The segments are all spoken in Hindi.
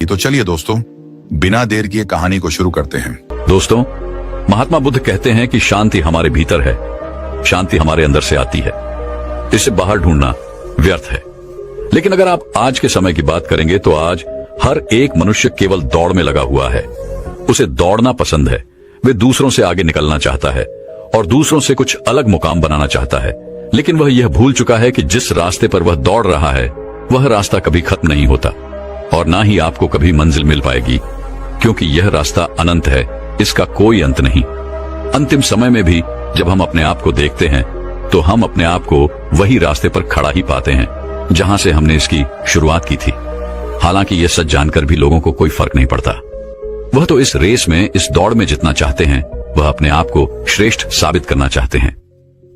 तो चलिए दोस्तों, बिना देर किए कहानी को शुरू करते हैं। दोस्तों, महात्मा बुद्ध कहते हैं कि शांति हमारे भीतर है, शांति हमारे अंदर से आती है, इसे बाहर ढूंढना व्यर्थ है। लेकिन अगर आप आज के समय की बात करेंगे तो आज हर एक मनुष्य केवल दौड़ में लगा हुआ है। उसे दौड़ना पसंद है, वे दूसरों से आगे निकलना चाहता है और दूसरों से कुछ अलग मुकाम बनाना चाहता है। लेकिन वह यह भूल चुका है कि जिस रास्ते पर वह दौड़ रहा है वह रास्ता कभी खत्म नहीं होता और ना ही आपको कभी मंजिल मिल पाएगी, क्योंकि यह रास्ता अनंत है, इसका कोई अंत नहीं। अंतिम समय में भी जब हम अपने आप को देखते हैं तो हम अपने आप को वही रास्ते पर खड़ा ही पाते हैं जहां से हमने इसकी शुरुआत की थी। हालांकि यह सच जानकर भी लोगों को कोई फर्क नहीं पड़ता। वह तो इस रेस में, इस दौड़ में जितना चाहते हैं, वह अपने आप को श्रेष्ठ साबित करना चाहते हैं।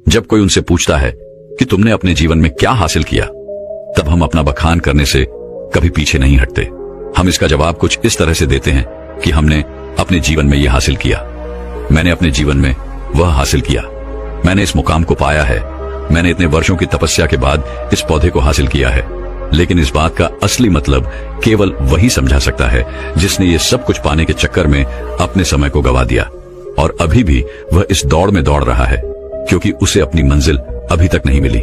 जब कोई उनसे पूछता है कि तुमने अपने जीवन में क्या हासिल किया, तब हम अपना बखान करने से कभी पीछे नहीं हटते। हम इसका जवाब कुछ इस तरह से देते हैं कि हमने अपने जीवन में यह हासिल किया, मैंने अपने जीवन में वह हासिल किया, मैंने इस मुकाम को पाया है, मैंने इतने वर्षों की तपस्या के बाद इस पौधे को हासिल किया है। लेकिन इस बात का असली मतलब केवल वही समझा सकता है जिसने ये सब कुछ पाने के चक्कर में अपने समय को गवा दिया और अभी भी वह इस दौड़ में दौड़ रहा है, क्योंकि उसे अपनी मंजिल अभी तक नहीं मिली।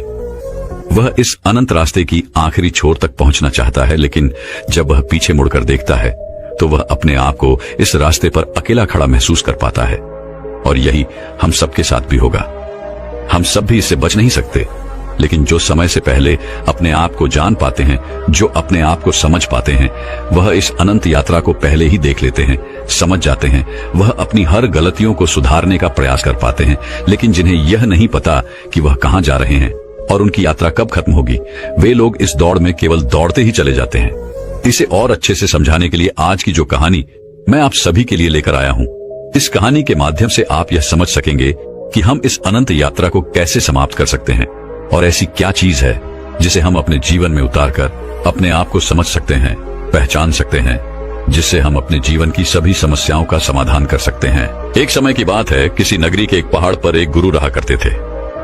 वह इस अनंत रास्ते की आखिरी छोर तक पहुंचना चाहता है, लेकिन जब वह पीछे मुड़कर देखता है तो वह अपने आप को इस रास्ते पर अकेला खड़ा महसूस कर पाता है। और यही हम सबके साथ भी होगा। हम सब भी इससे बच नहीं सकते, लेकिन जो समय से पहले अपने आप को जान पाते हैं, जो अपने आप को समझ पाते हैं, वह इस अनंत यात्रा को पहले ही देख लेते हैं, समझ जाते हैं। वह अपनी हर गलतियों को सुधारने का प्रयास कर पाते हैं। लेकिन जिन्हें यह नहीं पता कि वह कहां जा रहे हैं और उनकी यात्रा कब खत्म होगी, वे लोग इस दौड़ में केवल दौड़ते ही चले जाते हैं। इसे और अच्छे से समझाने के लिए आज की जो कहानी मैं आप सभी के लिए लेकर आया हूं, इस कहानी के माध्यम से आप यह समझ सकेंगे कि हम इस अनंत यात्रा को कैसे समाप्त कर सकते हैं और ऐसी क्या चीज है जिसे हम अपने जीवन में उतारकर अपने आप को समझ सकते हैं, पहचान सकते हैं, जिससे हम अपने जीवन की सभी समस्याओं का समाधान कर सकते हैं। एक समय की बात है, किसी नगरी के एक पहाड़ पर एक गुरु रहा करते थे।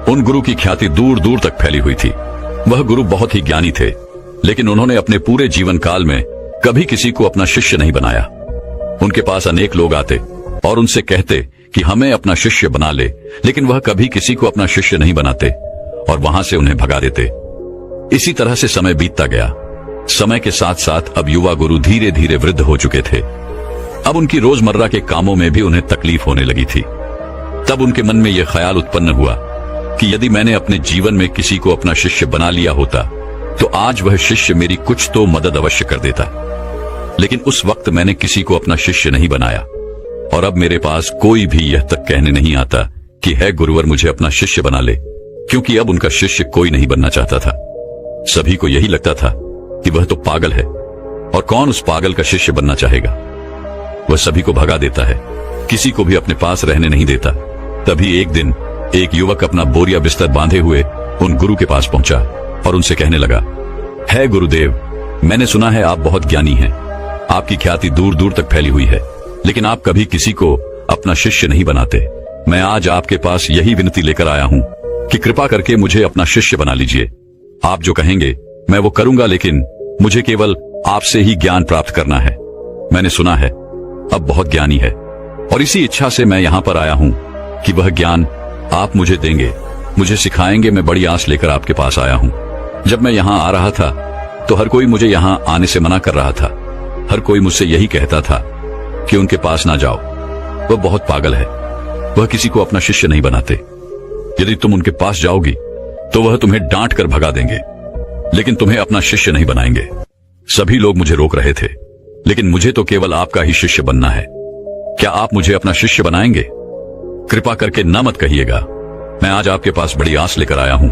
उन गुरु की ख्याति दूर दूर तक फैली हुई थी। वह गुरु बहुत ही ज्ञानी थे, लेकिन उन्होंने अपने पूरे जीवन काल में कभी किसी को अपना शिष्य नहीं बनाया। उनके पास अनेक लोग आते और उनसे कहते कि हमें अपना शिष्य बना ले, लेकिन वह कभी किसी को अपना शिष्य नहीं बनाते और वहां से उन्हें भगा देते। इसी तरह से समय बीतता गया। समय के साथ साथ अब युवा गुरु धीरे धीरे वृद्ध हो चुके थे। अब उनकी रोजमर्रा के कामों में भी उन्हें तकलीफ होने लगी थी। तब उनके मन में यह ख्याल उत्पन्न हुआ कि यदि मैंने अपने जीवन में किसी को अपना शिष्य बना लिया होता तो आज वह शिष्य मेरी कुछ तो मदद अवश्य कर देता। लेकिन उस वक्त मैंने किसी को अपना शिष्य नहीं बनाया और अब मेरे पास कोई भी यह तक कहने नहीं आता कि है गुरुवर मुझे अपना शिष्य बना ले, क्योंकि अब उनका शिष्य कोई नहीं बनना चाहता था। सभी को यही लगता था कि वह तो पागल है और कौन उस पागल का शिष्य बनना चाहेगा। वह सभी को भगा देता है, किसी को भी अपने पास रहने नहीं देता। तभी एक दिन एक युवक अपना बोरिया बिस्तर बांधे हुए उन गुरु के पास पहुंचा और उनसे कहने लगा, है गुरुदेव, मैंने सुना है आप बहुत ज्ञानी हैं, आपकी ख्याति दूर दूर तक फैली हुई है, लेकिन आप कभी किसी को अपना शिष्य नहीं बनाते। मैं आज आपके पास यही विनती लेकर आया हूं कि कृपा करके मुझे अपना शिष्य बना लीजिए। आप जो कहेंगे मैं वो करूंगा, लेकिन मुझे केवल आपसे ही ज्ञान प्राप्त करना है। मैंने सुना है अब बहुत ज्ञानी है और इसी इच्छा से मैं यहाँ पर आया हूँ कि वह ज्ञान आप मुझे देंगे, मुझे सिखाएंगे। मैं बड़ी आस लेकर आपके पास आया हूँ। जब मैं यहाँ आ रहा था तो हर कोई मुझे यहाँ आने से मना कर रहा था। हर कोई मुझसे यही कहता था कि उनके पास ना जाओ, वह बहुत पागल है, वह किसी को अपना शिष्य नहीं बनाते। यदि तुम उनके पास जाओगी तो वह तुम्हें डांट कर भगा देंगे, लेकिन तुम्हें अपना शिष्य नहीं बनाएंगे। सभी लोग मुझे रोक रहे थे, लेकिन मुझे तो केवल आपका ही शिष्य बनना है। क्या आप मुझे अपना शिष्य बनाएंगे? कृपा करके न मत कहिएगा। मैं आज आपके पास बड़ी आस लेकर आया हूं।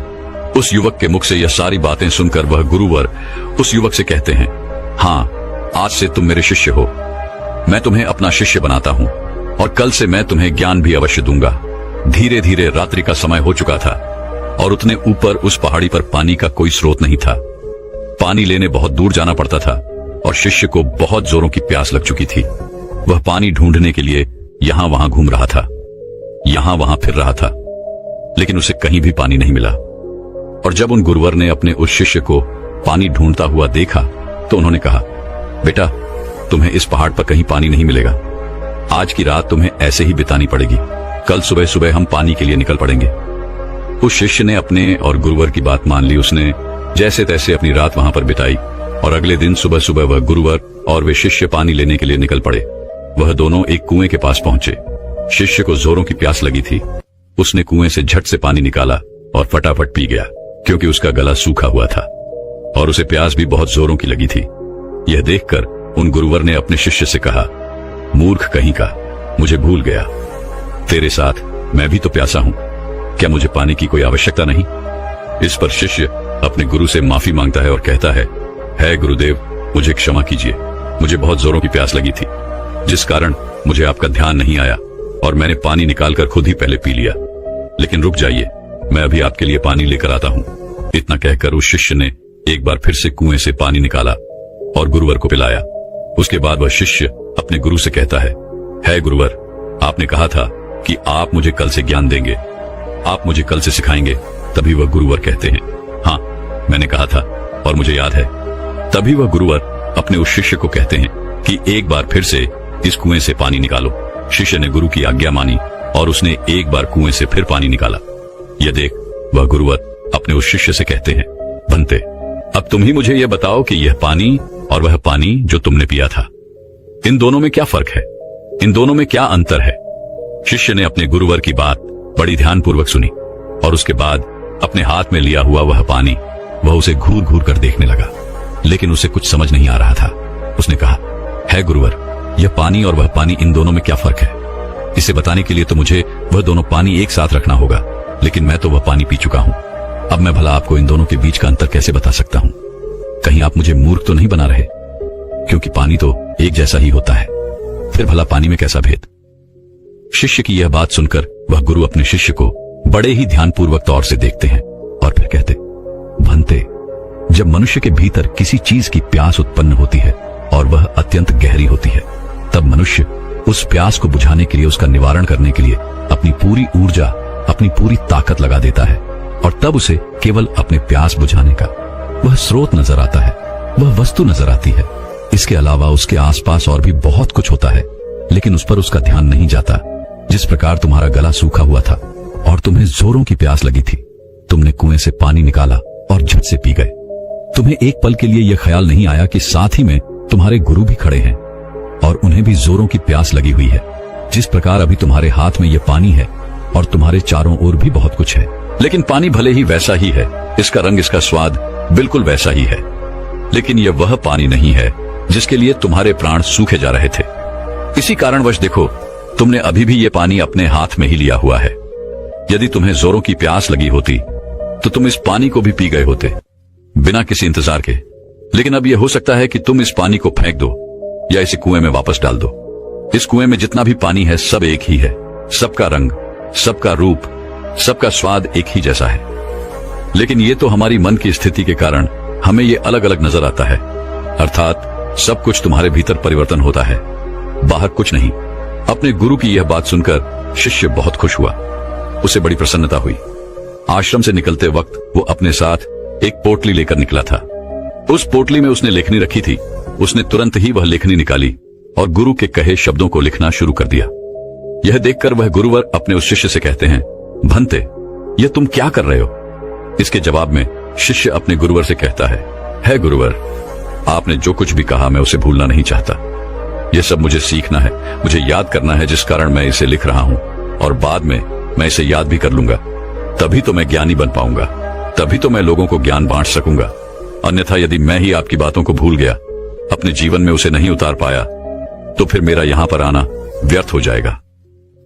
उस युवक के मुख से यह सारी बातें सुनकर वह गुरुवर उस युवक से कहते हैं, हाँ, आज से तुम मेरे शिष्य हो। मैं तुम्हें अपना शिष्य बनाता हूं और कल से मैं तुम्हें ज्ञान भी अवश्य दूंगा। धीरे धीरे रात्रि का समय हो चुका था और उतने ऊपर उस पहाड़ी पर पानी का कोई स्रोत नहीं था। पानी लेने बहुत दूर जाना पड़ता था और शिष्य को बहुत जोरों की प्यास लग चुकी थी। वह पानी ढूंढने के लिए यहां वहां घूम रहा था, यहां वहां फिर रहा था, लेकिन उसे कहीं भी पानी नहीं मिला। और जब उन गुरुवर ने अपने उस शिष्य को पानी ढूंढता हुआ देखा तो उन्होंने कहा, बेटा तुम्हें इस पहाड़ पर कहीं पानी नहीं मिलेगा। आज की रात तुम्हें ऐसे ही बितानी पड़ेगी। कल सुबह सुबह हम पानी के लिए निकल पड़ेंगे। उस शिष्य ने अपने और गुरुवर की बात मान ली। उसने जैसे तैसे अपनी रात वहां पर बिताई और अगले दिन सुबह सुबह वह गुरुवर और वे शिष्य पानी लेने के लिए निकल पड़े। वह दोनों एक कुएं के पास पहुंचे। शिष्य को जोरों की प्यास लगी थी। उसने कुएं से झट से पानी निकाला और फटाफट पी गया, क्योंकि उसका गला सूखा हुआ था और उसे प्यास भी बहुत जोरों की लगी थी। यह देखकर उन गुरुवर ने अपने शिष्य से कहा, मूर्ख कहीं का, मुझे भूल गया। तेरे साथ मैं भी तो प्यासा हूं, क्या मुझे पानी की कोई आवश्यकता नहीं? इस पर शिष्य अपने गुरु से माफी मांगता है और कहता है गुरुदेव, मुझे क्षमा कीजिए। मुझे बहुत जोरों की प्यास लगी थी, जिस कारण मुझे आपका ध्यान नहीं आया और मैंने पानी निकालकर खुद ही पहले पी लिया। लेकिन रुक जाइए, मैं अभी आपके लिए पानी लेकर आता हूं। इतना कहकर उस शिष्य ने एक बार फिर से कुएं से पानी निकाला और गुरुवर को पिलाया। उसके बाद वह शिष्य अपने गुरु से कहता है गुरुवर, आपने कहा था कि आप मुझे कल से ज्ञान देंगे, आप मुझे कल से सिखाएंगे। तभी वह गुरुवर कहते हैं, हाँ, मैंने कहा था और मुझे याद है। तभी वह गुरुवर अपने उस शिष्य को कहते हैं कि एक बार फिर से इस कुएं से पानी निकालो। शिष्य ने गुरु की आज्ञा मानी और उसने एक बार कुएं से फिर पानी निकाला। यह देख वह गुरुवर अपने उस शिष्य से कहते हैं, बनते, अब तुम ही मुझे यह बताओ कि यह पानी और वह पानी जो तुमने पिया था, इन दोनों में क्या फर्क है? इन दोनों में क्या अंतर है? शिष्य ने अपने गुरुवर की बात बड़ी ध्यानपूर्वक सुनी और उसके बाद अपने हाथ में लिया हुआ वह पानी वह उसे घूर घूर कर देखने लगा, लेकिन उसे कुछ समझ नहीं आ रहा था। उसने कहा, है गुरुवर, यह पानी और वह पानी, इन दोनों में क्या फर्क है? इसे बताने के लिए तो मुझे वह दोनों पानी एक साथ रखना होगा, लेकिन मैं तो वह पानी पी चुका हूं। अब मैं भला आपको इन दोनों के बीच का अंतर कैसे बता सकता हूं? कहीं आप मुझे मूर्ख तो नहीं बना रहे? क्योंकि पानी तो एक जैसा ही होता है, फिर भला पानी में कैसा भेद? शिष्य की यह बात सुनकर वह गुरु अपने शिष्य को बड़े ही ध्यानपूर्वक तौर से देखते हैं और फिर कहते, भंते, जब मनुष्य के भीतर किसी चीज की प्यास उत्पन्न होती है और वह अत्यंत गहरी होती है, तब मनुष्य उस प्यास को बुझाने के लिए, उसका निवारण करने के लिए अपनी पूरी ऊर्जा, अपनी पूरी ताकत लगा देता है और तब उसे केवल अपने प्यास बुझाने का वह स्रोत नजर आता है, वह वस्तु नजर आती है। इसके अलावा उसके आसपास और भी बहुत कुछ होता है, लेकिन उस पर उसका ध्यान नहीं जाता। जिस प्रकार तुम्हारा गला सूखा हुआ था और तुम्हें जोरों की प्यास लगी थी, तुमने कुएं से पानी निकाला और झट से पी गए। तुम्हें एक पल के लिए यह ख्याल नहीं आया कि साथ ही में तुम्हारे गुरु भी खड़े हैं और उन्हें भी जोरों की प्यास लगी हुई है। जिस प्रकार अभी तुम्हारे हाथ में यह पानी है और तुम्हारे चारों ओर भी बहुत कुछ है, लेकिन पानी भले ही वैसा ही है, इसका रंग, इसका स्वाद बिल्कुल वैसा ही है, लेकिन यह वह पानी नहीं है जिसके लिए तुम्हारे प्राण सूखे जा रहे थे। इसी कारणवश देखो, तुमने अभी भी यह पानी अपने हाथ में ही लिया हुआ है। यदि तुम्हें जोरों की प्यास लगी होती तो तुम इस पानी को भी पी गए होते, बिना किसी इंतजार के। लेकिन अब यह हो सकता है कि तुम इस पानी को फेंक दो या इसे कुएं में वापस डाल दो। इस कुएं में जितना भी पानी है सब एक ही है, सबका रंग, सबका रूप, सबका स्वाद एक ही जैसा है। लेकिन ये तो हमारी मन की स्थिति के कारण हमें ये अलग अलग नजर आता है। अर्थात सब कुछ तुम्हारे भीतर परिवर्तन होता है, बाहर कुछ नहीं। अपने गुरु की यह बात सुनकर शिष्य बहुत खुश हुआ, उसे बड़ी प्रसन्नता हुई। आश्रम से निकलते वक्त वो अपने साथ एक पोटली लेकर निकला था। उस पोटली में उसने लेखनी रखी थी। उसने तुरंत ही वह लेखनी निकाली और गुरु के कहे शब्दों को लिखना शुरू कर दिया। यह देखकर वह गुरुवर अपने उस शिष्य से कहते हैं, भंते, यह तुम क्या कर रहे हो? इसके जवाब में शिष्य अपने गुरुवर से कहता है गुरुवर, आपने जो कुछ भी कहा मैं उसे भूलना नहीं चाहता। यह सब मुझे सीखना है, मुझे याद करना है, जिस कारण मैं इसे लिख रहा हूं और बाद में मैं इसे याद भी कर लूंगा। तभी तो मैं ज्ञानी बन पाऊंगा, तभी तो मैं लोगों को ज्ञान बांट सकूंगा। अन्यथा यदि मैं ही आपकी बातों को भूल गया, अपने जीवन में उसे नहीं उतार पाया, तो फिर मेरा यहां पर आना व्यर्थ हो जाएगा।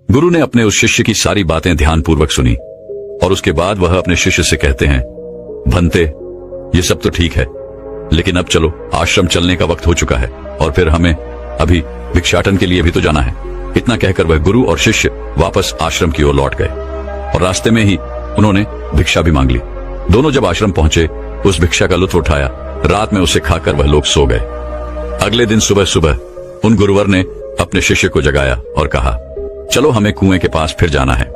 गुरु ने अपने उस शिष्य की सारी बातें ध्यानपूर्वक सुनी और उसके बाद वह अपने शिष्य से कहते हैं, भंते, ये सब तो ठीक है, लेकिन अब चलो, आश्रम चलने का वक्त हो चुका है और फिर हमें अभी भिक्षाटन के लिए भी तो जाना है। इतना कहकर वह गुरु और शिष्य वापस आश्रम की ओर लौट गए और रास्ते में ही उन्होंने भिक्षा भी मांग ली। दोनों जब आश्रम पहुंचे, उस भिक्षा का लुत्फ उठाया। रात में उसे खाकर वह लोग सो गए। अगले दिन सुबह सुबह उन गुरुवर ने अपने शिष्य को जगाया और कहा, चलो हमें कुएं के पास फिर जाना है।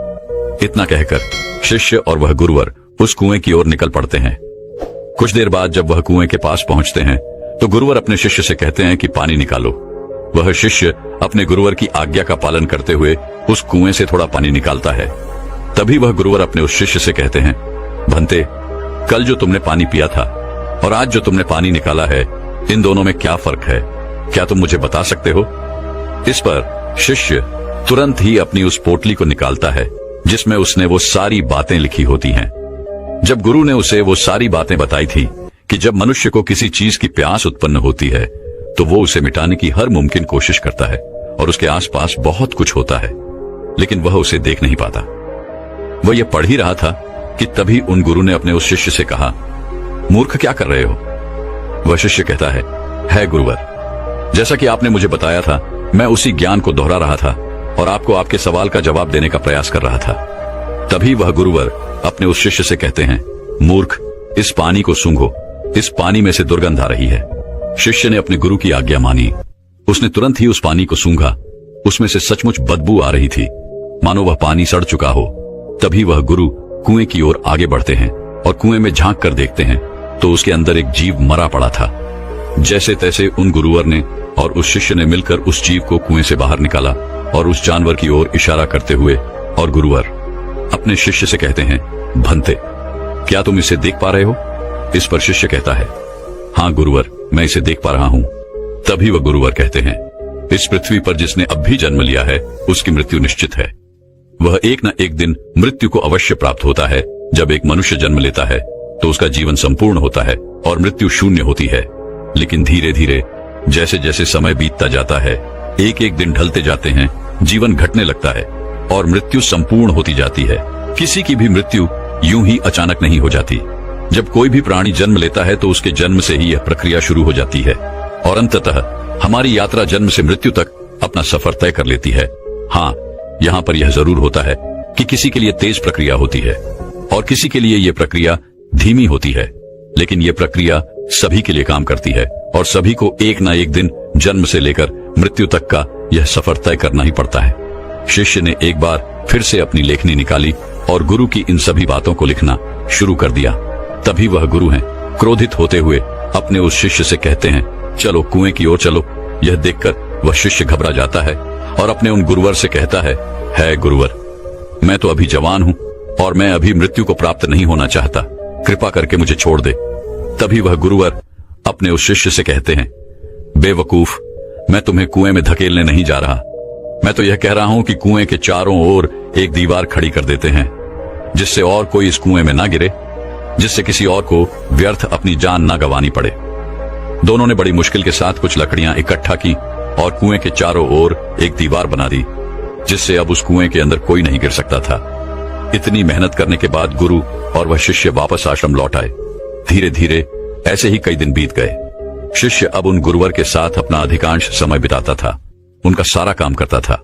इतना कहकर शिष्य और वह गुरुवर उस कुएं की ओर निकल पड़ते हैं। कुछ देर बाद जब वह कुएं के पास पहुंचते हैं तो गुरुवर अपने शिष्य से कहते हैं कि पानी निकालो। वह शिष्य अपने गुरुवर की आज्ञा का पालन करते हुए उस कुएं से थोड़ा पानी निकालता है। तभी वह गुरुवर अपने उस शिष्य से कहते हैं, भंते, कल जो तुमने पानी पिया था और आज जो तुमने पानी निकाला है, इन दोनों में क्या फर्क है? क्या तुम मुझे बता सकते हो? इस पर शिष्य तुरंत ही अपनी उस पोटली को निकालता है जिसमें उसने वो सारी बातें लिखी होती हैं। जब गुरु ने उसे वो सारी बातें बताई थी कि जब मनुष्य को किसी चीज की प्यास उत्पन्न होती है तो वो उसे मिटाने की हर मुमकिन कोशिश करता है और उसके आसपास बहुत कुछ होता है, लेकिन वह उसे देख नहीं पाता। वह यह पढ़ ही रहा था कि तभी उन गुरु ने अपने उस शिष्य से कहा, मूर्ख, क्या कर रहे हो? वह शिष्य कहता है गुरुवर, जैसा कि आपने मुझे बताया था, मैं उसी ज्ञान को दोहरा रहा था और आपको आपके सवाल का जवाब देने का प्रयास कर रहा था। तभी वह गुरुवर अपने उस शिष्य से कहते हैं, मूर्ख, इस पानी को सूंघो, इस पानी में से दुर्गंध आ रही है। शिष्य ने अपने गुरु की आज्ञा मानी। उसने तुरंत ही उस पानी को सूंघा। उसमें से सचमुच बदबू आ रही थी, मानो वह पानी सड़ चुका हो। तभी वह गुरु कुएं की ओर आगे बढ़ते हैं और कुएं में झांक कर देखते हैं तो उसके अंदर एक जीव मरा पड़ा था। जैसे तैसे उन गुरुवर ने और उस शिष्य ने मिलकर उस जीव को कुएं से बाहर निकाला और उस जानवर की ओर इशारा करते हुए और गुरुवर अपने शिष्य से कहते हैं, भंते, क्या तुम इसे देख पा रहे हो? इस पर शिष्य कहता है, हाँ गुरुवर, मैं इसे देख पा रहा हूं। तभी वह गुरुवर कहते हैं, इस पृथ्वी पर जिसने अब भी जन्म लिया है उसकी मृत्यु निश्चित है। वह एक न एक दिन मृत्यु को अवश्य प्राप्त होता है। जब एक मनुष्य जन्म लेता है तो उसका जीवन संपूर्ण होता है और मृत्यु शून्य होती है, लेकिन धीरे धीरे जैसे जैसे समय बीतता जाता है, एक एक दिन ढलते जाते हैं, जीवन घटने लगता है और मृत्यु संपूर्ण होती जाती है। किसी की भी मृत्यु यूं ही अचानक नहीं हो जाती। जब कोई भी प्राणी जन्म लेता है तो उसके जन्म से ही यह प्रक्रिया शुरू हो जाती है और अंततः हमारी यात्रा जन्म से मृत्यु तक अपना सफर तय कर लेती है। हाँ, यहाँ पर यह जरूर होता है कि किसी के लिए तेज प्रक्रिया होती है और किसी के लिए यह प्रक्रिया धीमी होती है, लेकिन यह प्रक्रिया सभी के लिए काम करती है और सभी को एक न एक दिन जन्म से लेकर मृत्यु तक का यह सफर तय करना ही पड़ता है। शिष्य ने एक बार फिर से अपनी लेखनी निकाली और गुरु की इन सभी बातों को लिखना शुरू कर दिया। तभी वह गुरु हैं, क्रोधित होते हुए अपने उस शिष्य से कहते हैं, चलो कुएं की ओर चलो। यह देखकर वह शिष्य घबरा जाता है और अपने उन गुरुवर से कहता है गुरुवर, मैं तो अभी जवान हूं और मैं अभी मृत्यु को प्राप्त नहीं होना चाहता, कृपा करके मुझे छोड़ दे। तभी वह गुरुवर अपने उस शिष्य से कहते हैं, बेवकूफ, मैं तुम्हें कुएं में धकेलने नहीं जा रहा। मैं तो यह कह रहा हूं कि कुएं के चारों ओर एक दीवार खड़ी कर देते हैं, जिससे और कोई इस कुएं में ना गिरे, जिससे किसी और को व्यर्थ अपनी जान ना गंवानी पड़े। दोनों ने बड़ी मुश्किल के साथ कुछ लकड़ियां इकट्ठा की और कुएं के चारों ओर एक दीवार बना दी, जिससे अब उस कुएं के अंदर कोई नहीं गिर सकता था। इतनी मेहनत करने के बाद गुरु और वह शिष्य वापस आश्रम लौट आए। धीरे धीरे ऐसे ही कई दिन बीत गए। शिष्य अब उन गुरुवर के साथ अपना अधिकांश समय बिताता था, उनका सारा काम करता था।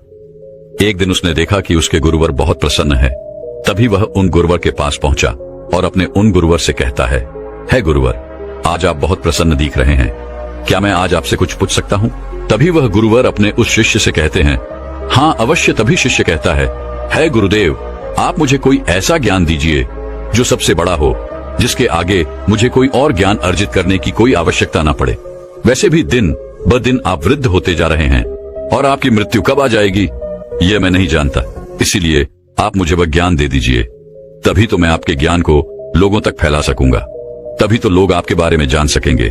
एक दिन उसने देखा कि उसके गुरुवर बहुत प्रसन्न है। तभी वह उन गुरुवर के पास पहुंचा और अपने उन गुरुवर से कहता है गुरुवर, आज आप बहुत प्रसन्न दिख रहे हैं, क्या मैं आज आपसे कुछ पूछ सकता हूं? तभी वह गुरुवर अपने उस शिष्य से कहते हैं, हाँ अवश्य। तभी शिष्य कहता है गुरुदेव, आप मुझे कोई ऐसा ज्ञान दीजिए जो सबसे बड़ा हो, जिसके आगे मुझे कोई और ज्ञान अर्जित करने की कोई आवश्यकता ना पड़े। वैसे भी दिन ब दिन आप वृद्ध होते जा रहे हैं और आपकी मृत्यु कब आ जाएगी यह मैं नहीं जानता, इसीलिए आप मुझे वह ज्ञान दे दीजिए। तभी तो मैं आपके ज्ञान को लोगों तक फैला सकूंगा, तभी तो लोग आपके बारे में जान सकेंगे।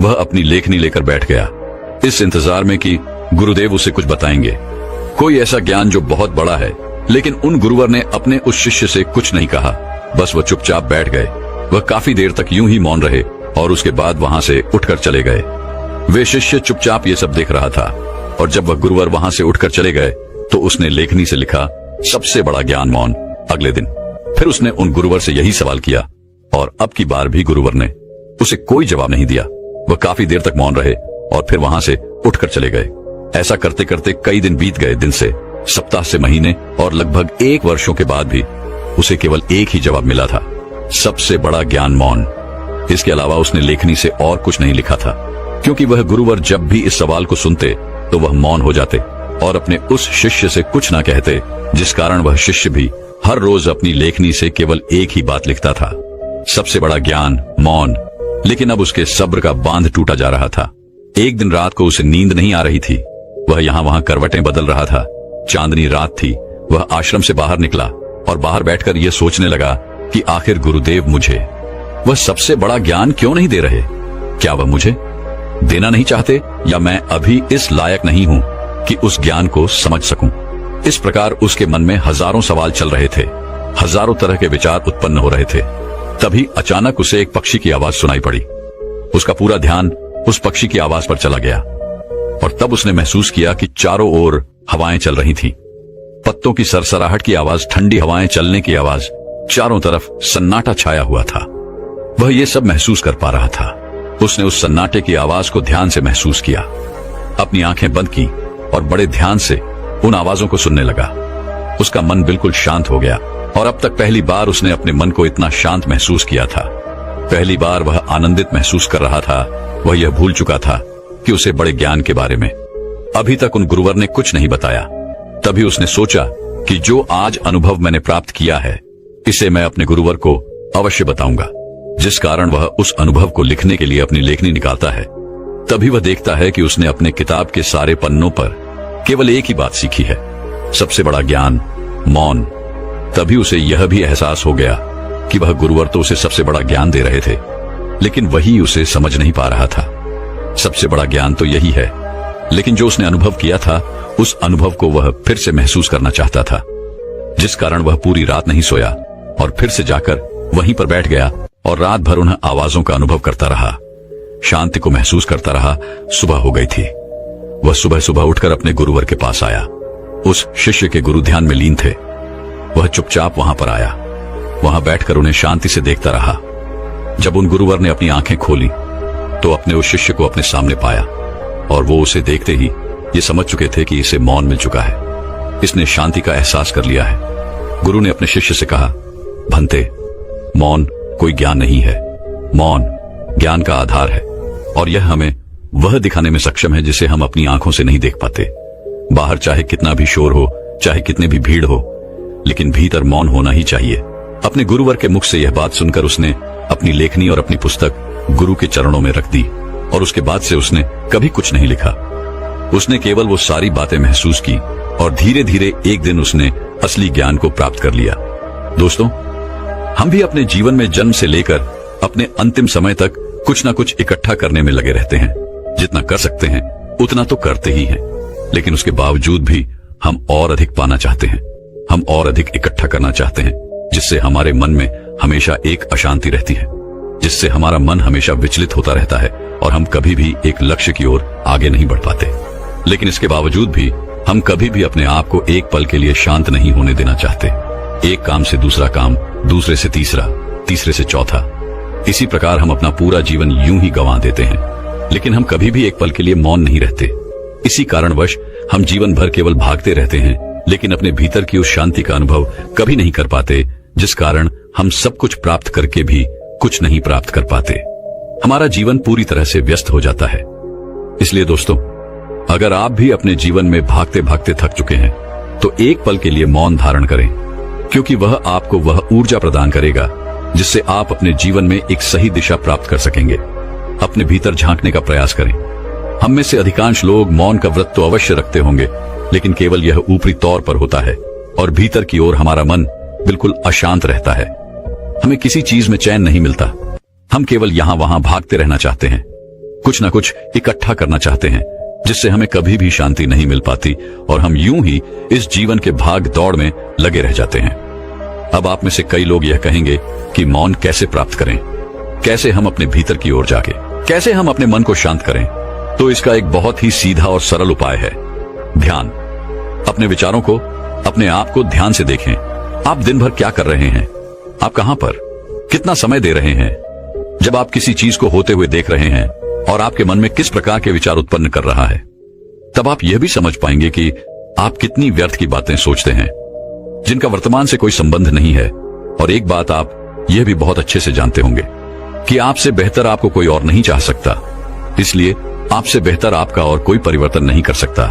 वह अपनी लेखनी लेकर बैठ गया, इस इंतजार में कि गुरुदेव उसे कुछ बताएंगे, कोई ऐसा ज्ञान जो बहुत बड़ा है। लेकिन उन गुरुवर ने अपने उस शिष्य से कुछ नहीं कहा, बस वह चुपचाप बैठ गए। वह काफी देर तक यूं ही मौन रहे और उसके बाद वहां से उठकर चले गए। वे शिष्य चुपचाप ये सब देख रहा था और जब वह गुरुवर वहां से उठकर चले गए तो उसने लेखनी से लिखा, सबसे बड़ा ज्ञान मौन। अगले दिन फिर उसने उन गुरुवर से यही सवाल किया और अब की बार भी गुरुवर ने उसे कोई जवाब नहीं दिया। वह काफी देर तक मौन रहे और फिर वहां से उठकर चले गए। ऐसा करते करते कई दिन बीत गए, दिन से सप्ताह से महीने और लगभग 1 वर्षों के बाद भी उसे केवल एक ही जवाब मिला था, सबसे बड़ा ज्ञान मौन। इसके अलावा उसने लेखनी से और कुछ नहीं लिखा था, क्योंकि वह गुरुवर जब भी इस सवाल को सुनते तो वह मौन हो जाते और अपने उस शिष्य से कुछ ना कहते, जिस कारण वह शिष्य भी हर रोज अपनी लेखनी से केवल एक ही बात लिखता था, सबसे बड़ा ज्ञान मौन। लेकिन अब उसके सब्र का बांध टूटा जा रहा था। एक दिन रात को उसे नींद नहीं आ रही थी। वह यहां वहां करवटें बदल रहा था। चांदनी रात थी। वह आश्रम से बाहर निकला और बाहर बैठकर यह सोचने लगा कि आखिर गुरुदेव मुझे वह सबसे बड़ा ज्ञान क्यों नहीं दे रहे। क्या वह मुझे देना नहीं चाहते, या मैं अभी इस लायक नहीं हूं कि उस ज्ञान को समझ सकूं। इस प्रकार उसके मन में हजारों सवाल चल रहे थे, हजारों तरह के विचार उत्पन्न हो रहे थे। तभी अचानक उसे एक पक्षी की आवाज सुनाई पड़ी। उसका पूरा ध्यान उस पक्षी की आवाज पर चला गया और तब उसने महसूस किया कि चारों ओर हवाएं चल रही थीं। पत्तों की सरसराहट की आवाज, ठंडी हवाएं चलने की आवाज, चारों तरफ सन्नाटा छाया हुआ था। वह ये सब महसूस कर पा रहा था। उसने उस सन्नाटे की आवाज को ध्यान से महसूस किया, अपनी आंखें बंद की और बड़े ध्यान से उन आवाजों को सुनने लगा। उसका मन बिल्कुल शांत हो गया और अब तक पहली बार उसने अपने मन को इतना शांत महसूस किया था। पहली बार वह आनंदित महसूस कर रहा था। वह यह भूल चुका था कि उसे बड़े ज्ञान के बारे में अभी तक उन गुरुवर ने कुछ नहीं बताया। तभी उसने सोचा कि जो आज अनुभव मैंने प्राप्त किया है, इसे मैं अपने गुरुवर को अवश्य बताऊंगा। जिस कारण वह उस अनुभव को लिखने के लिए अपनी लेखनी निकालता है। तभी वह देखता है कि उसने अपने किताब के सारे पन्नों पर केवल एक ही बात सीखी है, सबसे बड़ा ज्ञान, मौन। तभी उसे यह भी एहसास हो गया कि वह गुरुवर तो उसे सबसे बड़ा ज्ञान दे रहे थे, लेकिन वही उसे समझ नहीं पा रहा था। सबसे बड़ा ज्ञान तो यही है, लेकिन जो उसने अनुभव किया था, उस अनुभव को वह फिर से महसूस करना चाहता था। जिस कारण वह पूरी रात नहीं सोया और फिर से जाकर वहीं पर बैठ गया और रात भर उन आवाजों का अनुभव करता रहा, शांति को महसूस करता रहा। सुबह हो गई थी। वह सुबह सुबह उठकर अपने गुरुवर के पास आया। उस शिष्य के गुरु ध्यान में लीन थे। वह चुपचाप वहां पर आया। वहां बैठकर उन्हें शांति से देखता रहा। जब उन गुरुवर ने अपनी आंखें खोली तो अपने उस शिष्य को अपने सामने पाया और वो उसे देखते ही ये समझ चुके थे कि इसे मौन मिल चुका है। इसने शांति का एहसास कर लिया है। गुरु ने अपने शिष्य से कहा, भंते, मौन कोई ज्ञान नहीं है। मौन ज्ञान का आधार है और यह हमें वह दिखाने में सक्षम है जिसे हम अपनी आंखों से नहीं देख पाते। बाहर चाहे कितना भी शोर हो, चाहे कितने भी भीड़ हो, लेकिन भीतर मौन होना ही चाहिए। अपने गुरुवर के मुख से यह बात सुनकर उसने अपनी लेखनी और अपनी पुस्तक गुरु के चरणों में रख दी और उसके बाद से उसने कभी कुछ नहीं लिखा। उसने केवल वो सारी बातें महसूस की और धीरे धीरे एक दिन उसने असली ज्ञान को प्राप्त कर लिया। दोस्तों, हम भी अपने जीवन में जन्म से लेकर अपने अंतिम समय तक कुछ ना कुछ इकट्ठा करने में लगे रहते हैं। जितना कर सकते हैं उतना तो करते ही हैं, लेकिन उसके बावजूद भी हम और अधिक पाना चाहते हैं। हम और अधिक इकट्ठा करना चाहते हैं, जिससे हमारे मन में हमेशा एक अशांति रहती है, जिससे हमारा मन हमेशा विचलित होता रहता है और हम कभी भी एक लक्ष्य की ओर आगे नहीं बढ़ पाते। लेकिन इसके बावजूद भी हम कभी भी अपने आप को एक पल के लिए शांत नहीं होने देना चाहते। एक काम से दूसरा काम, दूसरे से तीसरा, तीसरे से चौथा, इसी प्रकार हम अपना पूरा जीवन यूं ही गंवा देते हैं। लेकिन हम कभी भी एक पल के लिए मौन नहीं रहते। इसी कारणवश हम जीवन भर केवल भागते रहते हैं, लेकिन अपने भीतर की उस शांति का अनुभव कभी नहीं कर पाते, जिस कारण हम सब कुछ प्राप्त करके भी कुछ नहीं प्राप्त कर पाते। हमारा जीवन पूरी तरह से व्यस्त हो जाता है। इसलिए दोस्तों, अगर आप भी अपने जीवन में भागते भागते थक चुके हैं तो एक पल के लिए मौन धारण करें, क्योंकि वह आपको वह ऊर्जा प्रदान करेगा जिससे आप अपने जीवन में एक सही दिशा प्राप्त कर सकेंगे। अपने भीतर झांकने का प्रयास करें। हम में से अधिकांश लोग मौन का व्रत तो अवश्य रखते होंगे, लेकिन केवल यह ऊपरी तौर पर होता है और भीतर की ओर हमारा मन बिल्कुल अशांत रहता है। हमें किसी चीज में चैन नहीं मिलता। हम केवल यहां वहां भागते रहना चाहते हैं, कुछ ना कुछ इकट्ठा करना चाहते हैं, जिससे हमें कभी भी शांति नहीं मिल पाती और हम यूं ही इस जीवन के भाग दौड़ में लगे रह जाते हैं। अब आप में से कई लोग यह कहेंगे कि मौन कैसे प्राप्त करें, कैसे हम अपने भीतर की ओर जाके, कैसे हम अपने मन को शांत करें। तो इसका एक बहुत ही सीधा और सरल उपाय है, ध्यान। अपने विचारों को, अपने आप को ध्यान से देखें। आप दिन भर क्या कर रहे हैं, आप कहां पर, कितना समय दे रहे हैं। जब आप किसी चीज को होते हुए देख रहे हैं और आपके मन में किस प्रकार के विचार उत्पन्न कर रहा है, तब आप यह भी समझ पाएंगे कि आप कितनी व्यर्थ की बातें सोचते हैं जिनका वर्तमान से कोई संबंध नहीं है। और एक बात आप यह भी बहुत अच्छे से जानते होंगे कि आपसे बेहतर आपको कोई और नहीं चाह सकता, इसलिए आपसे बेहतर आपका और कोई परिवर्तन नहीं कर सकता।